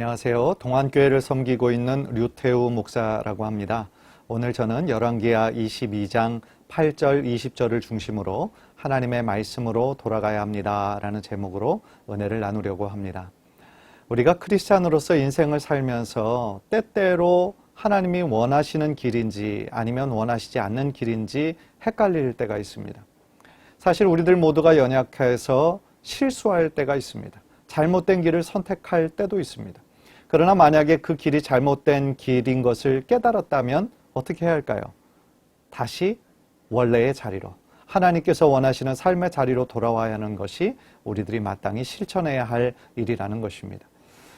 안녕하세요. 동안교회를 섬기고 있는 류태우 목사라고 합니다. 오늘 저는 열왕기하 22장 8절 20절을 중심으로 하나님의 말씀으로 돌아가야 합니다 라는 제목으로 은혜를 나누려고 합니다. 우리가 크리스찬으로서 인생을 살면서 때때로 하나님이 원하시는 길인지 아니면 원하시지 않는 길인지 헷갈릴 때가 있습니다. 사실 우리들 모두가 연약해서 실수할 때가 있습니다. 잘못된 길을 선택할 때도 있습니다. 그러나 만약에 그 길이 잘못된 길인 것을 깨달았다면 어떻게 해야 할까요? 다시 원래의 자리로, 하나님께서 원하시는 삶의 자리로 돌아와야 하는 것이 우리들이 마땅히 실천해야 할 일이라는 것입니다.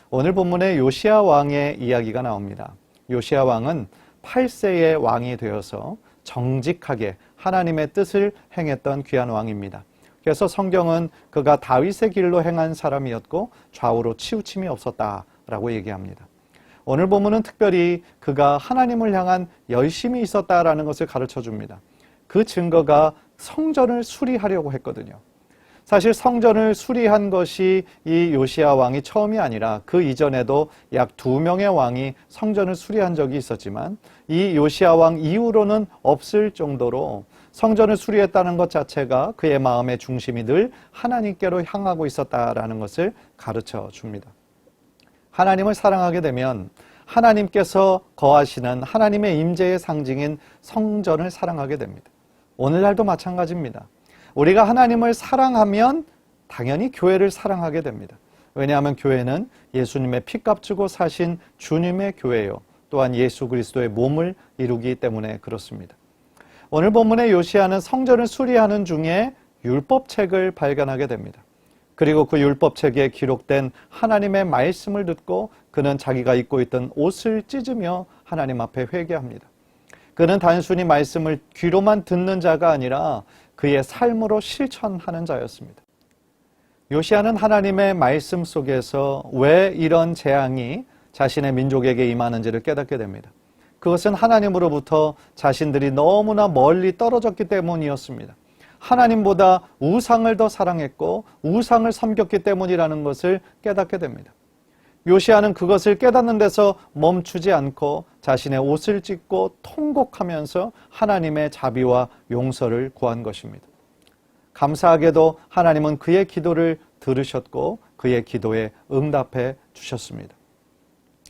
오늘 본문에 요시야 왕의 이야기가 나옵니다. 요시야 왕은 8세의 왕이 되어서 정직하게 하나님의 뜻을 행했던 귀한 왕입니다. 그래서 성경은 그가 다윗의 길로 행한 사람이었고 좌우로 치우침이 없었다라고 얘기합니다. 오늘 본문은 특별히 그가 하나님을 향한 열심이 있었다라는 것을 가르쳐 줍니다. 그 증거가 성전을 수리하려고 했거든요. 사실 성전을 수리한 것이 이 요시야 왕이 처음이 아니라 그 이전에도 약 2명의 왕이 성전을 수리한 적이 있었지만 이 요시야 왕 이후로는 없을 정도로 성전을 수리했다는 것 자체가 그의 마음의 중심이 늘 하나님께로 향하고 있었다라는 것을 가르쳐 줍니다. 하나님을 사랑하게 되면 하나님께서 거하시는 하나님의 임재의 상징인 성전을 사랑하게 됩니다. 오늘날도 마찬가지입니다. 우리가 하나님을 사랑하면 당연히 교회를 사랑하게 됩니다. 왜냐하면 교회는 예수님의 피값 주고 사신 주님의 교회요. 또한 예수 그리스도의 몸을 이루기 때문에 그렇습니다. 오늘 본문의 요시야는 성전을 수리하는 중에 율법책을 발견하게 됩니다. 그리고 그 율법책에 기록된 하나님의 말씀을 듣고 그는 자기가 입고 있던 옷을 찢으며 하나님 앞에 회개합니다. 그는 단순히 말씀을 귀로만 듣는 자가 아니라 그의 삶으로 실천하는 자였습니다. 요시야는 하나님의 말씀 속에서 왜 이런 재앙이 자신의 민족에게 임하는지를 깨닫게 됩니다. 그것은 하나님으로부터 자신들이 너무나 멀리 떨어졌기 때문이었습니다. 하나님보다 우상을 더 사랑했고 우상을 섬겼기 때문이라는 것을 깨닫게 됩니다. 요시야는 그것을 깨닫는 데서 멈추지 않고 자신의 옷을 찢고 통곡하면서 하나님의 자비와 용서를 구한 것입니다. 감사하게도 하나님은 그의 기도를 들으셨고 그의 기도에 응답해 주셨습니다.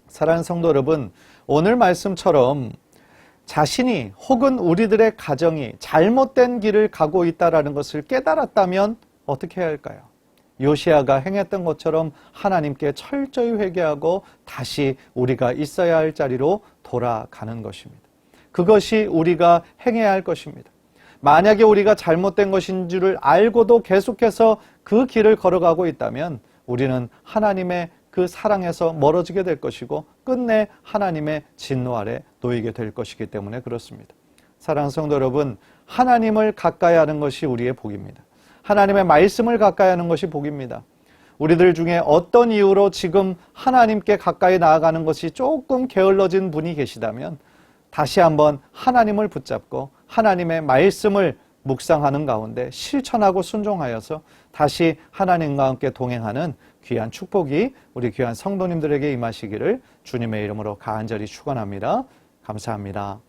사랑하는 성도 여러분, 오늘 말씀처럼 자신이 혹은 우리들의 가정이 잘못된 길을 가고 있다는 것을 깨달았다면 어떻게 해야 할까요? 요시야가 행했던 것처럼 하나님께 철저히 회개하고 다시 우리가 있어야 할 자리로 돌아가는 것입니다. 그것이 우리가 행해야 할 것입니다. 만약에 우리가 잘못된 것인 줄을 알고도 계속해서 그 길을 걸어가고 있다면 우리는 하나님의 그 사랑에서 멀어지게 될 것이고 끝내 하나님의 진노 아래 놓이게 될 것이기 때문에 그렇습니다. 사랑하는 성도 여러분, 하나님을 가까이 하는 것이 우리의 복입니다. 하나님의 말씀을 가까이 하는 것이 복입니다. 우리들 중에 어떤 이유로 지금 하나님께 가까이 나아가는 것이 조금 게을러진 분이 계시다면 다시 한번 하나님을 붙잡고 하나님의 말씀을 묵상하는 가운데 실천하고 순종하여서 다시 하나님과 함께 동행하는 귀한 축복이 우리 귀한 성도님들에게 임하시기를 주님의 이름으로 간절히 축원합니다. 감사합니다.